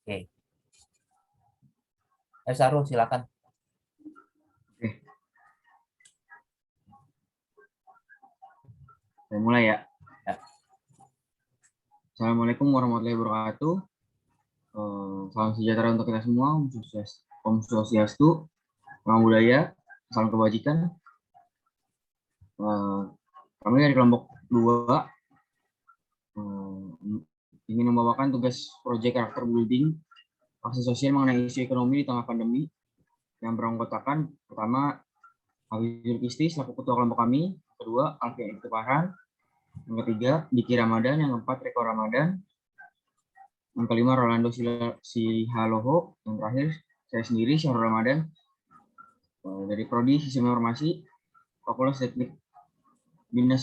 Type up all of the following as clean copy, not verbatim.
Oke. Sarul, silakan. Oke. Saya mulai ya. Assalamualaikum warahmatullahi wabarakatuh. Salam sejahtera untuk kita semua. Om Swastiastu, salam budaya, salam kebajikan. Kami dari kelompok 2 ingin membawakan tugas proyek karakter building aksi sosial mengenai isu ekonomi di tengah pandemi yang beranggotakan pertama Hafizul Kisti selaku ketua kelompok kami, kedua Alfian Farhan, yang ketiga Diki Ramadan, yang keempat Reko Ramadan, yang kelima Rolando Sihaloho, yang terakhir saya sendiri Syahrul Ramadan dari Prodi Sistem Informasi Fakultas Teknik Dinas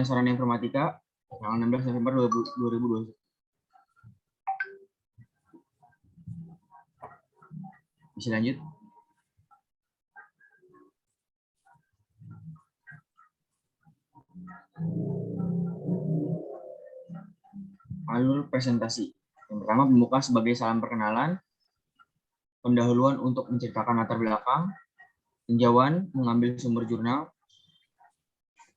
Sarana Informatika tanggal 16 November 2020. Bisa lanjut. Alur presentasi. Yang pertama pembuka sebagai salam perkenalan, pendahuluan untuk menceritakan latar belakang, tinjauan mengambil sumber jurnal,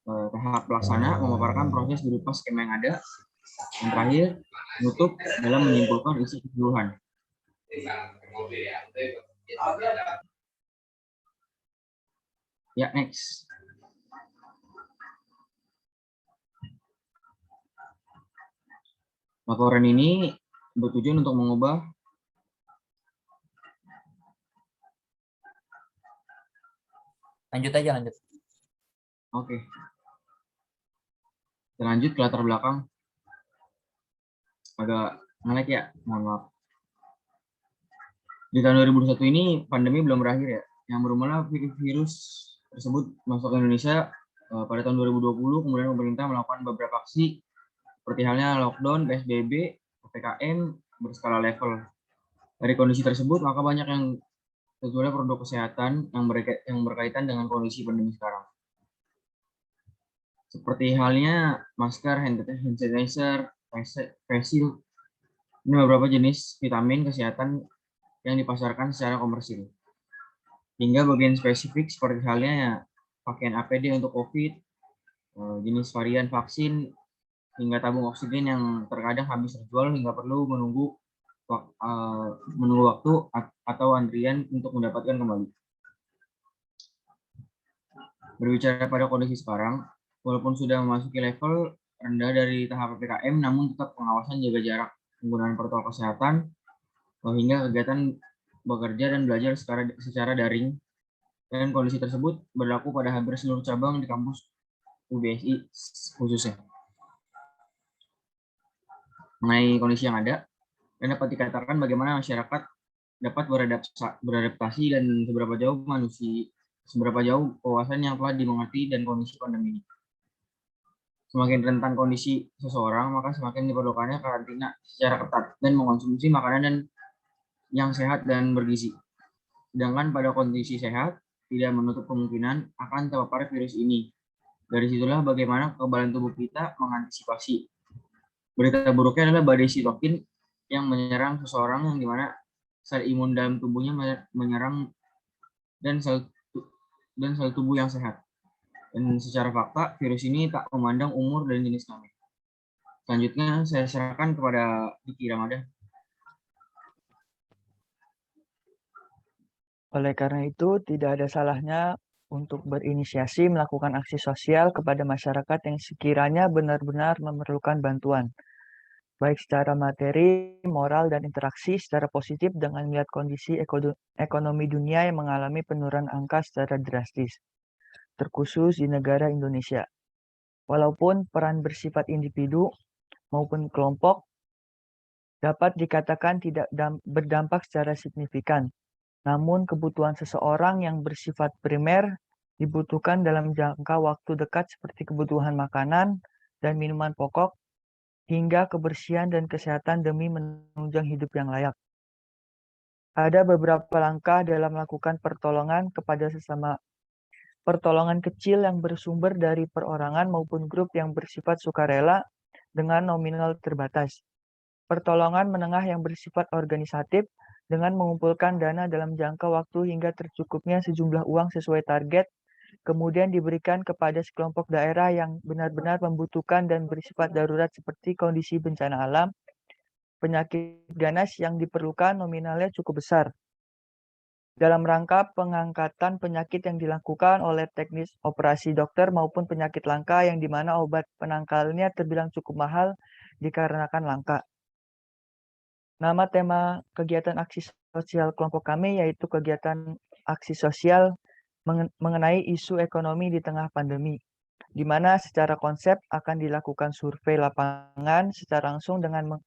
tahap pelaksana memaparkan proses berupa skema yang ada, yang terakhir menutup dalam menyimpulkan isi keseluruhan. Ya, next. Laporan ini bertujuan untuk mengubah lanjut aja. Oke. Kita lanjut ke latar belakang. Agak nge-lag ya, mohon maaf. Di tahun 2021 ini pandemi belum berakhir ya. Yang bermula virus tersebut masuk ke Indonesia pada tahun 2020, kemudian pemerintah melakukan beberapa aksi seperti halnya lockdown, PSBB, PPKM berskala level. Dari kondisi tersebut, maka banyak yang terjual produk kesehatan yang berkaitan dengan kondisi pandemi sekarang. Seperti halnya masker, hand sanitizer, face shield. Ini beberapa jenis vitamin kesehatan yang dipasarkan secara komersil. Hingga bagian spesifik seperti halnya pakaian APD untuk COVID, jenis varian vaksin, hingga tabung oksigen yang terkadang habis terjual hingga perlu menunggu waktu atau antrian untuk mendapatkan kembali. Berbicara pada kondisi sekarang, walaupun sudah memasuki level rendah dari tahap PPKM, namun tetap pengawasan jaga jarak, penggunaan protokol kesehatan, hingga kegiatan bekerja dan belajar secara daring. Dan kondisi tersebut berlaku pada hampir seluruh cabang di kampus UBSI khususnya. Mengenai kondisi yang ada, dan dapat dikatakan bagaimana masyarakat dapat beradaptasi dan seberapa jauh wawasan yang telah dimengerti dan kondisi pandemi ini. Semakin rentan kondisi seseorang, maka semakin diperlukannya karantina secara ketat dan mengonsumsi makanan yang sehat dan bergizi. Sedangkan pada kondisi sehat, tidak menutup kemungkinan akan terpapar virus ini. Dari situlah bagaimana kekebalan tubuh kita mengantisipasi. Berita buruknya adalah badai sitokin yang menyerang seseorang yang dimana sel imun dalam tubuhnya menyerang dan sel tubuh yang sehat. Dan secara fakta, virus ini tak memandang umur dan jenis kelamin. Selanjutnya saya serahkan kepada Diki Ramadan. Oleh karena itu, tidak ada salahnya untuk berinisiasi melakukan aksi sosial kepada masyarakat yang sekiranya benar-benar memerlukan bantuan, baik secara materi, moral, dan interaksi secara positif dengan melihat kondisi ekonomi dunia yang mengalami penurunan angka secara drastis, terkhusus di negara Indonesia. Walaupun peran bersifat individu maupun kelompok dapat dikatakan tidak berdampak secara signifikan, namun kebutuhan seseorang yang bersifat primer dibutuhkan dalam jangka waktu dekat seperti kebutuhan makanan dan minuman pokok, hingga kebersihan dan kesehatan demi menunjang hidup yang layak. Ada beberapa langkah dalam melakukan pertolongan kepada sesama. Pertolongan kecil yang bersumber dari perorangan maupun grup yang bersifat sukarela dengan nominal terbatas. pertolongan menengah yang bersifat organisatif dengan mengumpulkan dana dalam jangka waktu hingga tercukupnya sejumlah uang sesuai target, kemudian diberikan kepada sekelompok daerah yang benar-benar membutuhkan dan bersifat darurat seperti kondisi bencana alam, penyakit ganas yang diperlukan nominalnya cukup besar. Dalam rangka pengangkatan penyakit yang dilakukan oleh teknis operasi dokter maupun penyakit langka yang dimana obat penangkalnya terbilang cukup mahal dikarenakan langka. Nama tema kegiatan aksi sosial kelompok kami yaitu kegiatan aksi sosial mengenai isu ekonomi di tengah pandemi, di mana secara konsep akan dilakukan survei lapangan secara langsung dengan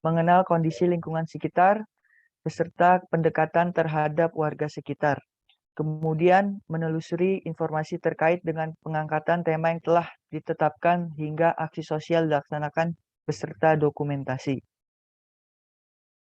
mengenal kondisi lingkungan sekitar, beserta pendekatan terhadap warga sekitar. Kemudian menelusuri informasi terkait dengan pengangkatan tema yang telah ditetapkan hingga aksi sosial dilaksanakan beserta dokumentasi.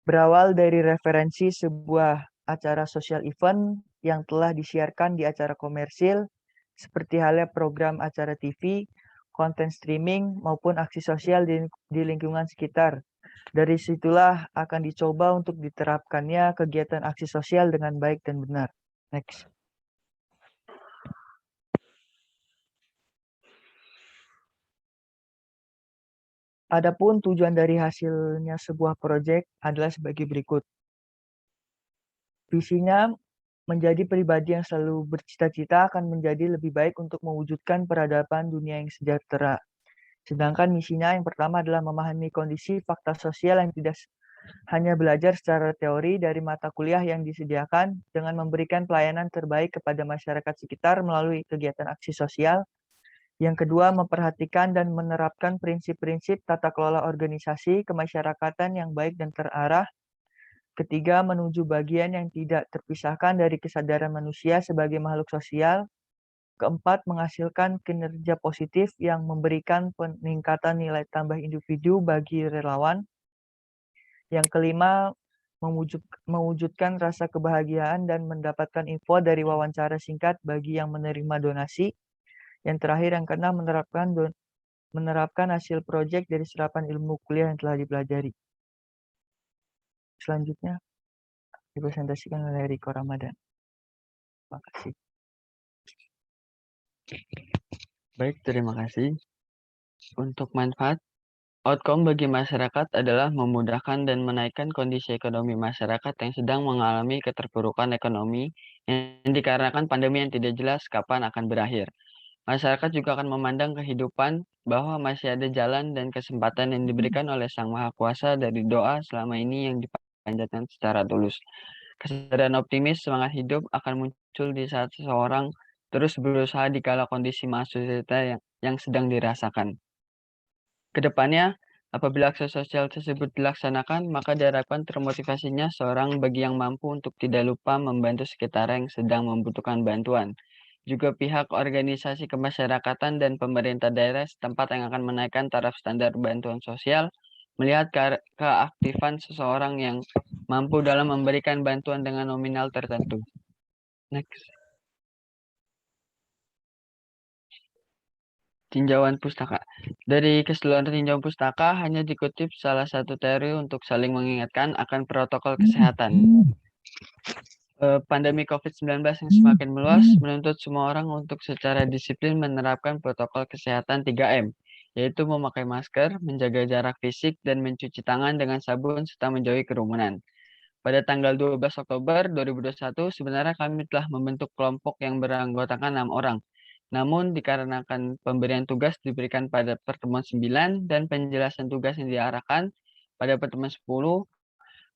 Berawal dari referensi sebuah acara sosial event yang telah disiarkan di acara komersil, seperti halnya program acara TV, konten streaming, maupun aksi sosial di lingkungan sekitar. Dari situlah akan dicoba untuk diterapkannya kegiatan aksi sosial dengan baik dan benar. Next. Adapun tujuan dari hasilnya sebuah proyek adalah sebagai berikut. Visinya menjadi pribadi yang selalu bercita-cita akan menjadi lebih baik untuk mewujudkan peradaban dunia yang sejahtera. Sedangkan misinya yang pertama adalah memahami kondisi fakta sosial yang tidak hanya belajar secara teori dari mata kuliah yang disediakan dengan memberikan pelayanan terbaik kepada masyarakat sekitar melalui kegiatan aksi sosial. Yang kedua, memperhatikan dan menerapkan prinsip-prinsip tata kelola organisasi kemasyarakatan yang baik dan terarah. Ketiga, menuju bagian yang tidak terpisahkan dari kesadaran manusia sebagai makhluk sosial. Keempat, menghasilkan kinerja positif yang memberikan peningkatan nilai tambah individu bagi relawan. Yang kelima, mewujudkan rasa kebahagiaan dan mendapatkan info dari wawancara singkat bagi yang menerima donasi. Yang terakhir, yang keenam, menerapkan hasil proyek dari serapan ilmu kuliah yang telah dipelajari. Selanjutnya, dipresentasikan oleh Riko Ramadan. Terima kasih. Baik, terima kasih. Untuk manfaat, outcome bagi masyarakat adalah memudahkan dan menaikkan kondisi ekonomi masyarakat yang sedang mengalami keterpurukan ekonomi yang dikarenakan pandemi yang tidak jelas kapan akan berakhir. Masyarakat juga akan memandang kehidupan bahwa masih ada jalan dan kesempatan yang diberikan oleh Sang Maha Kuasa dari doa selama ini yang dipanjatkan secara tulus. Kesadaran optimis, semangat hidup akan muncul di saat seseorang terus berusaha di kala kondisi manusia yang sedang dirasakan. Kedepannya, apabila aksi sosial tersebut dilaksanakan, maka diharapkan termotivasinya seorang bagi yang mampu untuk tidak lupa membantu sekitar yang sedang membutuhkan bantuan. Juga pihak organisasi kemasyarakatan dan pemerintah daerah setempat yang akan menaikkan taraf standar bantuan sosial, melihat keaktifan seseorang yang mampu dalam memberikan bantuan dengan nominal tertentu. Next. Tinjauan pustaka. Dari keseluruhan tinjauan pustaka hanya dikutip salah satu teori untuk saling mengingatkan akan protokol kesehatan. Pandemi COVID-19 yang semakin meluas menuntut semua orang untuk secara disiplin menerapkan protokol kesehatan 3M, yaitu memakai masker, menjaga jarak fisik, dan mencuci tangan dengan sabun serta menjauhi kerumunan. Pada tanggal 12 Oktober 2021, sebenarnya kami telah membentuk kelompok yang beranggotakan 6 orang. Namun, dikarenakan pemberian tugas diberikan pada pertemuan 9 dan penjelasan tugas yang diarahkan pada pertemuan 10,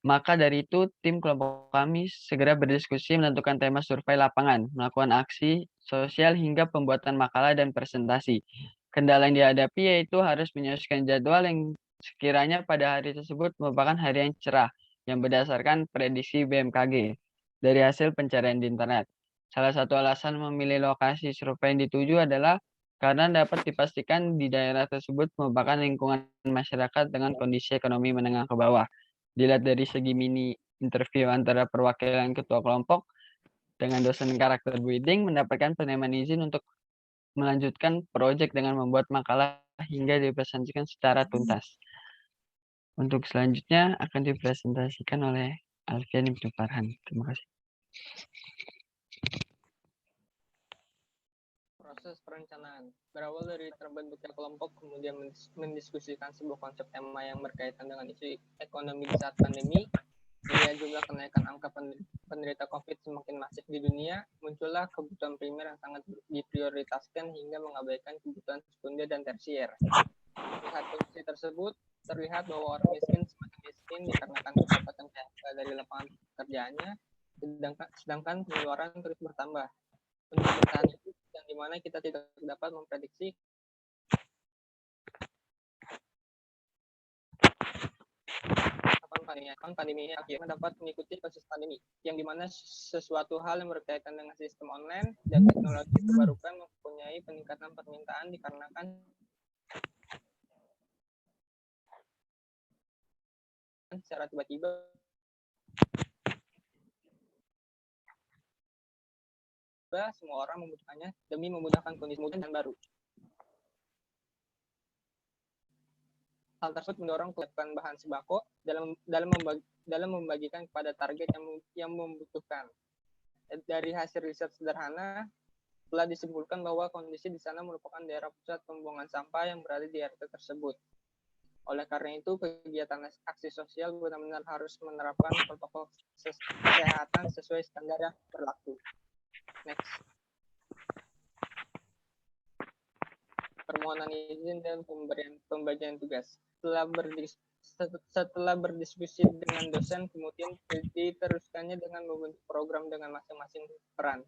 maka dari itu tim kelompok kami segera berdiskusi menentukan tema survei lapangan, melakukan aksi sosial hingga pembuatan makalah dan presentasi. Kendala yang dihadapi yaitu harus menyesuaikan jadwal yang sekiranya pada hari tersebut merupakan hari yang cerah, yang berdasarkan prediksi BMKG dari hasil pencarian di internet. Salah satu alasan memilih lokasi survei yang dituju adalah karena dapat dipastikan di daerah tersebut merupakan lingkungan masyarakat dengan kondisi ekonomi menengah ke bawah. Dilihat dari segi mini interview antara perwakilan ketua kelompok dengan dosen karakter breeding mendapatkan penerimaan izin untuk melanjutkan proyek dengan membuat makalah hingga dipresentasikan secara tuntas. Untuk selanjutnya akan dipresentasikan oleh Alfian Ibnu Farhan. Terima kasih. Proses perencanaan berawal dari terbentuknya kelompok, kemudian mendiskusikan sebuah konsep tema yang berkaitan dengan isu ekonomi di saat pandemi. Melihat jumlah kenaikan angka penderita COVID semakin masif di dunia, muncullah kebutuhan primer yang sangat diprioritaskan hingga mengabaikan kebutuhan sekunder dan tersier. Melihat kondisi tersebut, terlihat bahwa orang miskin semakin miskin dikarenakan pendapatan PHK dari lapangan pekerjaannya, sedangkan pengeluaran terus bertambah. Untuk bertahan hidup, yang dimana kita tidak dapat memprediksi kapan pandemi ini akhirnya dapat mengikuti proses pandemi, yang dimana sesuatu hal yang berkaitan dengan sistem online dan teknologi terbarukan mempunyai peningkatan permintaan dikarenakan secara tiba-tiba semua orang membutuhkannya demi memudahkan kondisi modern dan baru. Hal tersebut mendorong kelangkaan bahan sembako dalam membagikan kepada target yang membutuhkan. Dari hasil riset sederhana, telah disimpulkan bahwa kondisi di sana merupakan daerah pusat pembuangan sampah yang berada di RT tersebut. Oleh karena itu, kegiatan aksi sosial benar-benar harus menerapkan protokol kesehatan sesuai standar yang berlaku. Next. Permohonan izin dan pembagian tugas. Setelah berdiskusi dengan dosen, kemudian diteruskannya dengan membentuk program dengan masing-masing peran.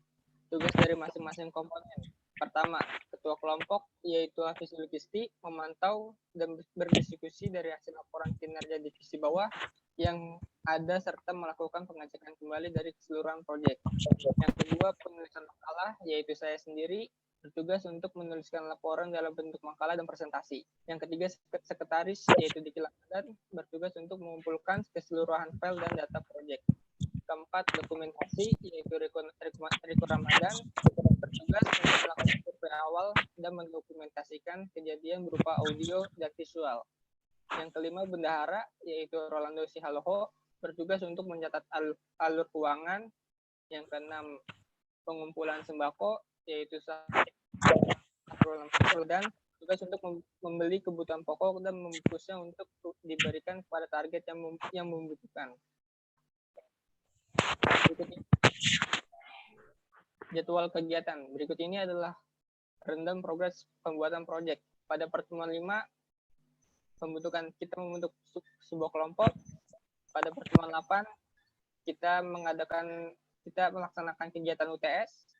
Tugas dari masing-masing komponen. Pertama, ketua kelompok, yaitu Hafiz Lukisti, memantau dan berdiskusi dari hasil laporan kinerja divisi bawah yang ada serta melakukan pengecekan kembali dari keseluruhan proyek. Yang kedua, penulisan makalah, yaitu saya sendiri, bertugas untuk menuliskan laporan dalam bentuk makalah dan presentasi. Yang ketiga, sekretaris, yaitu Diki Ramadan, bertugas untuk mengumpulkan keseluruhan file dan data proyek. Keempat, dokumentasi, yaitu Riko Ramadan, bertugas untuk melakukan survei awal dan mendokumentasikan kejadian berupa audio dan visual. Yang kelima, bendahara, yaitu Rolando Sihaloho, bertugas untuk mencatat alur keuangan. Yang keenam, pengumpulan sembako, yaitu dan tugas untuk membeli kebutuhan pokok dan membungkusnya untuk diberikan kepada target yang membutuhkan. Berikutnya, jadwal kegiatan. Berikut ini adalah rundown progres pembuatan proyek. Pada pertemuan 5, kita membentuk sebuah kelompok. Pada pertemuan 8, kita melaksanakan kegiatan UTS.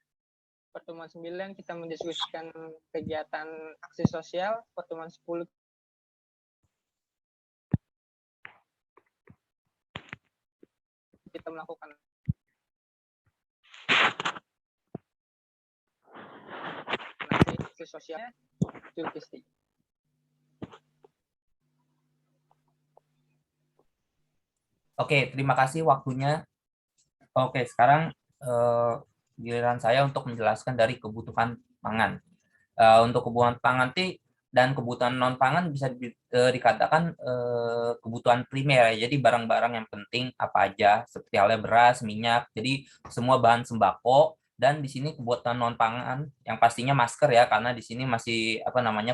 Pertemuan 9, kita mendiskusikan kegiatan aksi sosial. Pertemuan 10, kita melakukan aksi sosial. Logistik. Oke, terima kasih waktunya. Oke, sekarang giliran saya untuk menjelaskan dari kebutuhan pangan. Untuk kebutuhan pangan dan kebutuhan non pangan bisa dikatakan kebutuhan primer ya. Jadi barang-barang yang penting apa aja seperti halnya beras, minyak. Jadi semua bahan sembako. Dan di sini kebutuhan non pangan yang pastinya masker ya, karena di sini masih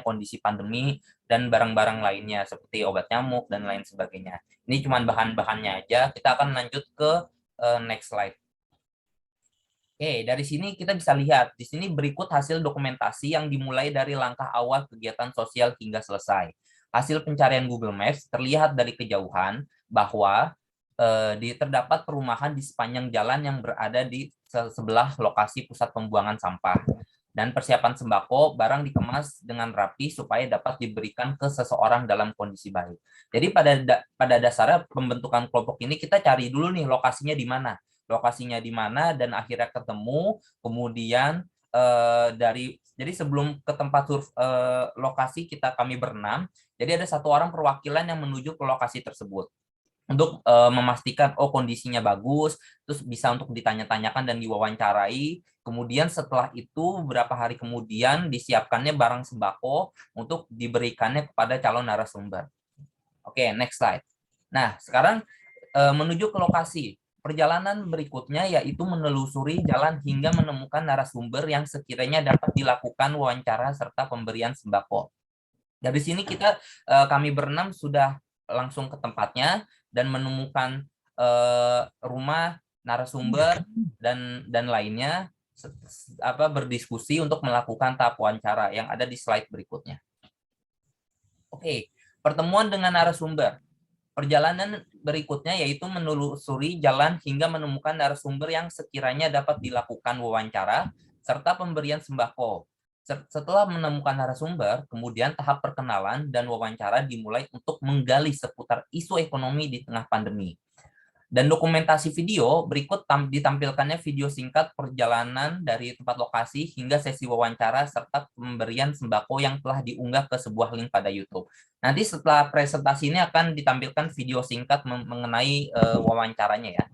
kondisi pandemi, dan barang-barang lainnya seperti obat nyamuk dan lain sebagainya. Ini cuma bahan-bahannya aja. Kita akan lanjut ke next slide. Oke, dari sini kita bisa lihat, di sini berikut hasil dokumentasi yang dimulai dari langkah awal kegiatan sosial hingga selesai. Hasil pencarian Google Maps terlihat dari kejauhan bahwa terdapat perumahan di sepanjang jalan yang berada di sebelah lokasi pusat pembuangan sampah. Dan persiapan sembako, barang dikemas dengan rapi supaya dapat diberikan ke seseorang dalam kondisi baik. Jadi pada dasarnya pembentukan kelompok ini kita cari dulu nih lokasinya di mana dan akhirnya ketemu. Kemudian jadi sebelum ke tempat lokasi kami berenam, jadi ada satu orang perwakilan yang menuju ke lokasi tersebut untuk memastikan kondisinya bagus, terus bisa untuk ditanya-tanyakan dan diwawancarai. Kemudian setelah itu beberapa hari kemudian disiapkannya barang sembako untuk diberikannya kepada calon narasumber. Oke, next slide. Nah, sekarang menuju ke lokasi. Perjalanan berikutnya yaitu menelusuri jalan hingga menemukan narasumber yang sekiranya dapat dilakukan wawancara serta pemberian sembako. Dari sini kami berenam sudah langsung ke tempatnya dan menemukan rumah narasumber dan lainnya, berdiskusi untuk melakukan tahap wawancara yang ada di slide berikutnya. Oke, pertemuan dengan narasumber. Perjalanan berikutnya yaitu menelusuri jalan hingga menemukan narasumber yang sekiranya dapat dilakukan wawancara serta pemberian sembako. Setelah menemukan narasumber, kemudian tahap perkenalan dan wawancara dimulai untuk menggali seputar isu ekonomi di tengah pandemi. Dan dokumentasi video berikut ditampilkannya video singkat perjalanan dari tempat lokasi hingga sesi wawancara serta pemberian sembako yang telah diunggah ke sebuah link pada YouTube. Nanti setelah presentasi ini akan ditampilkan video singkat mengenai wawancaranya ya.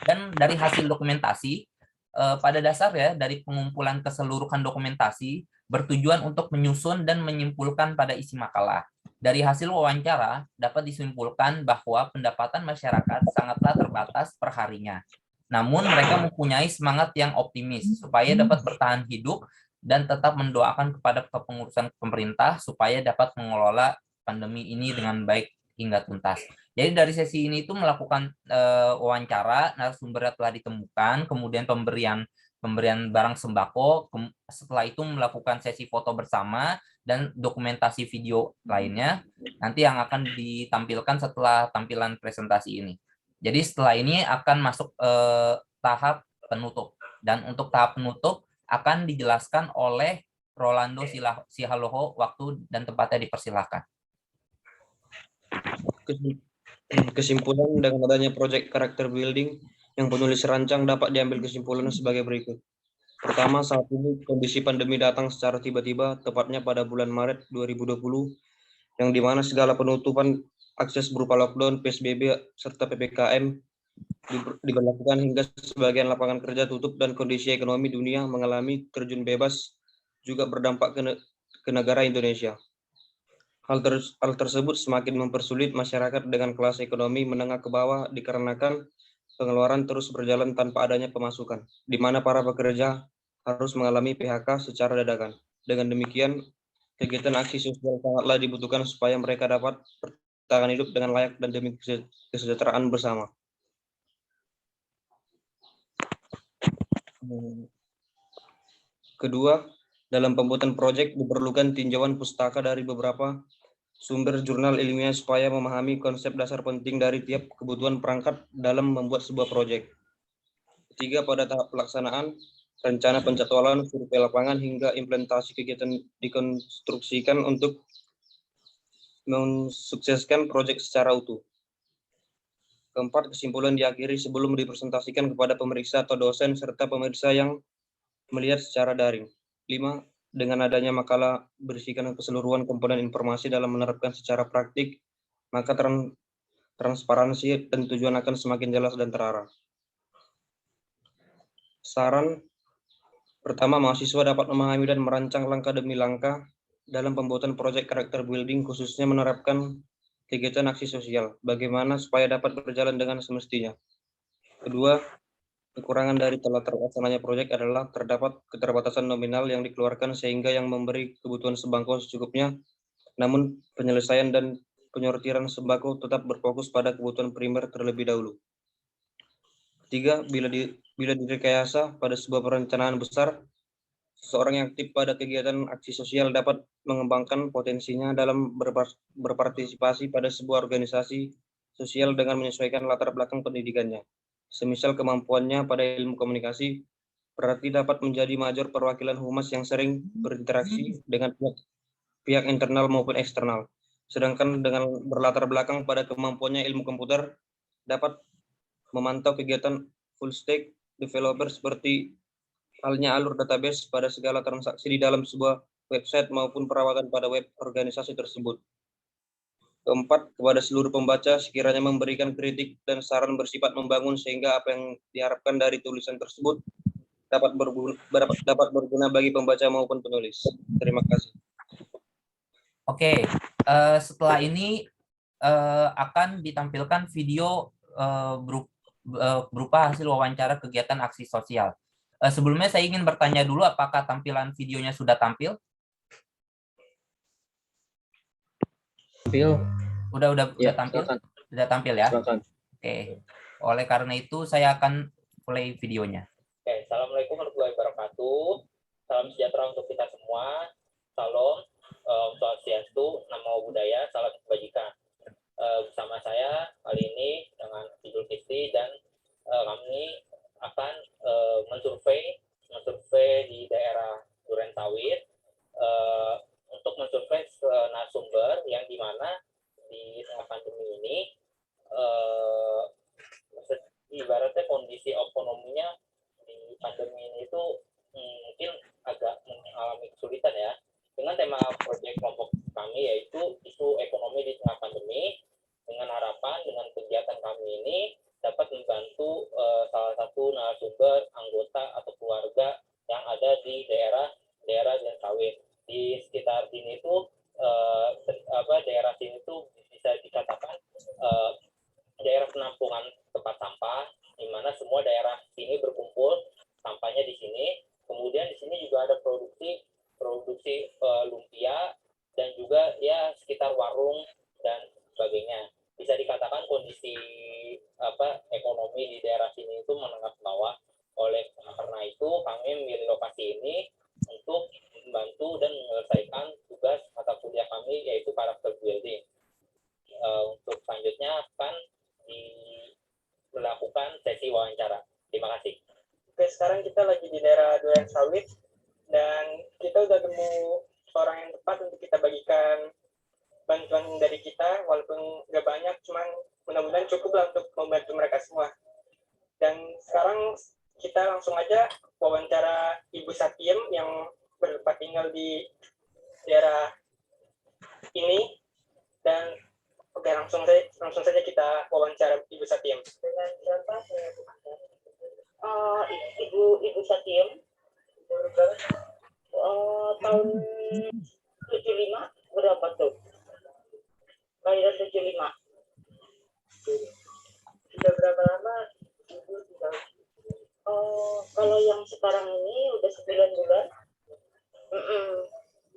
Dan dari hasil dokumentasi, pada dasarnya dari pengumpulan keseluruhan dokumentasi bertujuan untuk menyusun dan menyimpulkan pada isi makalah. Dari hasil wawancara dapat disimpulkan bahwa pendapatan masyarakat sangatlah terbatas per harinya. Namun mereka mempunyai semangat yang optimis supaya dapat bertahan hidup dan tetap mendoakan kepada kepengurusan pemerintah supaya dapat mengelola pandemi ini dengan baik hingga tuntas. Jadi dari sesi ini itu melakukan wawancara, narasumber telah ditemukan, kemudian pemberian barang sembako, setelah itu melakukan sesi foto bersama dan dokumentasi video lainnya nanti yang akan ditampilkan setelah tampilan presentasi ini. Jadi setelah ini akan masuk tahap penutup, dan untuk tahap penutup akan dijelaskan oleh Rolando Sihaloho. Waktu dan tempatnya dipersilakan. Kesimpulan dengan adanya proyek karakter building yang penulis rancang dapat diambil kesimpulan sebagai berikut. Pertama, saat ini kondisi pandemi datang secara tiba-tiba, tepatnya pada bulan Maret 2020, yang dimana segala penutupan akses berupa lockdown, PSBB, serta PPKM diberlakukan hingga sebagian lapangan kerja tutup dan kondisi ekonomi dunia mengalami terjun bebas juga berdampak ke negara Indonesia. Hal tersebut semakin mempersulit masyarakat dengan kelas ekonomi menengah ke bawah dikarenakan pengeluaran terus berjalan tanpa adanya pemasukan, di mana para pekerja harus mengalami PHK secara dadakan. Dengan demikian, kegiatan aksi sosial sangatlah dibutuhkan supaya mereka dapat bertahan hidup dengan layak dan demi kesejahteraan bersama. Kedua, dalam pembuatan proyek diperlukan tinjauan pustaka dari beberapa sumber jurnal ilmiah supaya memahami konsep dasar penting dari tiap kebutuhan perangkat dalam membuat sebuah proyek. Ketiga, pada tahap pelaksanaan, rencana penjadwalan, survei lapangan, hingga implementasi kegiatan dikonstruksikan untuk mensukseskan proyek secara utuh. Keempat, kesimpulan diakhiri sebelum dipresentasikan kepada pemeriksa atau dosen serta pemirsa yang melihat secara daring. 5. Dengan adanya makalah berisikan keseluruhan komponen informasi dalam menerapkan secara praktik, maka transparansi dan tujuan akan semakin jelas dan terarah. Saran pertama, mahasiswa dapat memahami dan merancang langkah demi langkah dalam pembuatan proyek karakter building, khususnya menerapkan kegiatan aksi sosial, bagaimana supaya dapat berjalan dengan semestinya. Kedua, kekurangan dari telah terlaksananya proyek adalah terdapat keterbatasan nominal yang dikeluarkan sehingga yang memberi kebutuhan sembako secukupnya, namun penyelesaian dan penyortiran sembako tetap berfokus pada kebutuhan primer terlebih dahulu. Ketiga, bila direkayasa pada sebuah perencanaan besar, seseorang yang aktif pada kegiatan aksi sosial dapat mengembangkan potensinya dalam berpartisipasi pada sebuah organisasi sosial dengan menyesuaikan latar belakang pendidikannya. Semisal kemampuannya pada ilmu komunikasi, berarti dapat menjadi major perwakilan humas yang sering berinteraksi dengan pihak internal maupun eksternal. Sedangkan dengan berlatar belakang pada kemampuannya ilmu komputer, dapat memantau kegiatan full stack developer seperti halnya alur database pada segala transaksi di dalam sebuah website maupun perawatan pada web organisasi tersebut. Keempat, kepada seluruh pembaca sekiranya memberikan kritik dan saran bersifat membangun sehingga apa yang diharapkan dari tulisan tersebut dapat berguna bagi pembaca maupun penulis. Terima kasih. Oke, setelah ini akan ditampilkan video berupa hasil wawancara kegiatan aksi sosial. Sebelumnya saya ingin bertanya dulu apakah tampilan videonya sudah tampil? Udah tampil? silakan. Sudah tampil ya? Silakan. Oke. Oleh karena itu saya akan play videonya. Oke, Assalamualaikum warahmatullahi wabarakatuh. Salam sejahtera untuk kita semua. Salam, Om Swastiastu, Namo Buddhaya, salam kebajikan. Bersama saya kali ini dengan Idul Fitri dan kami akan mensurvei di daerah Durensawit untuk mensurvei narasumber yang dimana di tengah pandemi ini ibaratnya kondisi ekonominya di pandemi ini itu mungkin agak mengalami kesulitan ya. Dengan tema proyek kelompok kami yaitu isu ekonomi di tengah pandemi, dengan harapan dengan kegiatan kami ini dapat membantu salah satu narasumber anggota atau keluarga yang ada di daerah Durensawit. Di sekitar sini itu daerah sini itu bisa dikatakan daerah penampungan tempat sampah, di mana semua daerah sini berkumpul sampahnya di sini. Kemudian di sini juga ada produksi lumpia dan juga ya sekitar warung dan sebagainya. Bisa dikatakan kondisi ekonomi di daerah sini itu menengah ke bawah. Oleh karena itu kami memilih lokasi ini untuk membantu dan menyelesaikan tugas mata kuliah kami yaitu karakter building. Untuk selanjutnya akan melakukan sesi wawancara. Terima kasih. Oke, sekarang kita lagi di daerah Durensawit dan kita udah nemu orang yang tepat untuk kita bagikan bantuan dari kita, walaupun nggak banyak, cuman mudah-mudahan cukup lah untuk membantu mereka semua. Dan sekarang kita langsung aja wawancara Ibu Satiem yang bertempat tinggal di daerah ini. Dan oke, langsung saja kita wawancara Ibu Satiem. Dengan siapa saya Ibu Satiem. Tahun 75 berapa tuh? Lahir 75. Sudah berapa lama Ibu tinggal? Kalau yang sekarang ini udah 9 bulan.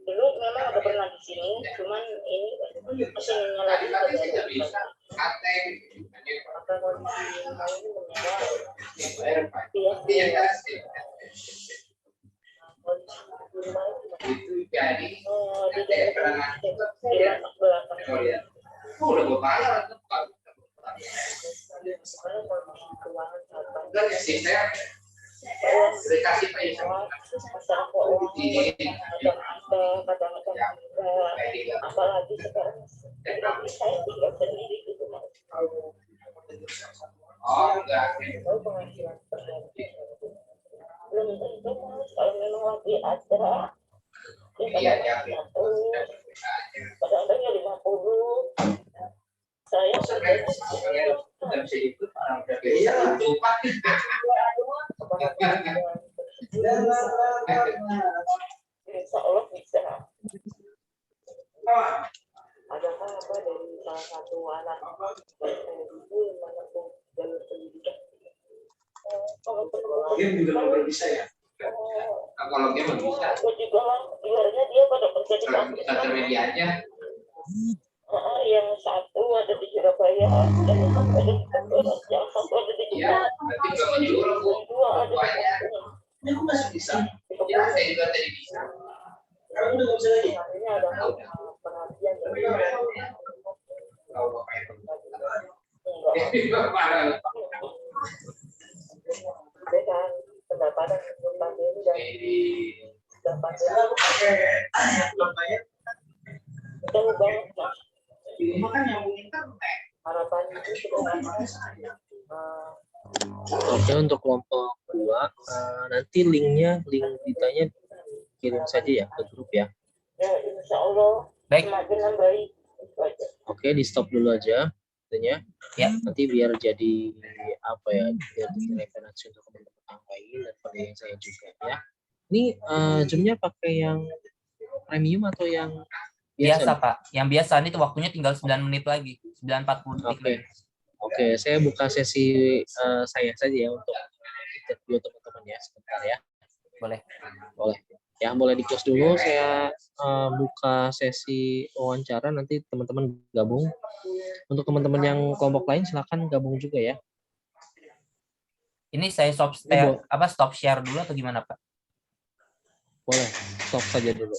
Dulu memang ada pernah di sini, cuman ini mesinnya lagi apa kondisi mau ini menyewa. Iya. Di daerah belakang. Udah gue bayar. Enggak ya sih, saya dikasih payah. Kadang-kadang apalagi sekarang saya tinggal sendiri gitu. Oh, enggak. Penghasilan per hari. Belum tentu kalau memang lagi ada Iya. kadang-kadang ya 50. Saya Udah bisa ikut orang berbeda. Lupa. Insya Allah bisa. Adakah apa dari salah satu anak ibu yang menempuh jalur pendidikan? Kalau Game juga belum bisa ya. Kalau game belum bisa. aku juga ibaratnya dia pada kerja di kampus. Intermediatnya. Yang satu ada di Surabaya, yang satu ada di Bogor, yang satu ada di Iya, Jepang, berarti juga menjual bu. yang dua ada di Buahnya. Bogor. Ini masih bisa. Ya, saya juga tadi bisa. Sekarang udah nggak bisa lagi. Artinya ada perhatian dari Kalau bapak itu. enggak dengan pendapatan sebelum pandemi dan sudah pandemi jauh banget mas. Makan nyambungin internet. Harapan itu sudah Oke, untuk kelompok 2 nanti link ditanya kirim saja ya ke grup ya. ya insya Allah Baik. semakin baik. Oke, di stop dulu aja tentunya. Ya. Nanti biar jadi biar jadi referensi untuk teman-teman yang lain dan pendengar saya juga ya. Ini Zoom-nya pakai yang premium atau yang Biasa Pak. Yang biasa ini tuh waktunya tinggal 9 menit lagi. 9.40 detik. Oke, saya buka sesi saya saja ya untuk interview teman-teman ya sebentar ya. Boleh. Ya, boleh di-close dulu. Saya buka sesi wawancara, nanti teman-teman gabung. Untuk teman-teman yang kelompok lain silakan gabung juga ya. Ini saya stop share dulu atau gimana, Pak? Boleh, stop saja dulu.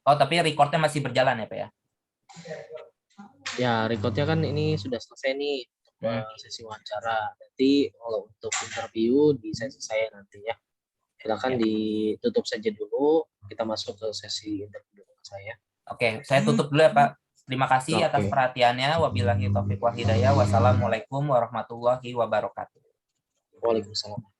Oh, tapi recordnya masih berjalan ya, Pak ya? Ya, recordnya kan ini sudah selesai nih sesi wawancara. Nanti kalau untuk interview di sesi saya nanti ya. Silakan ditutup saja dulu. Kita masuk ke sesi interview dengan saya. Oke, saya tutup dulu ya, Pak. Terima kasih atas perhatiannya. Wabillahi taufiq wal hidayah. Wassalamualaikum warahmatullahi wabarakatuh. Waalaikumsalam.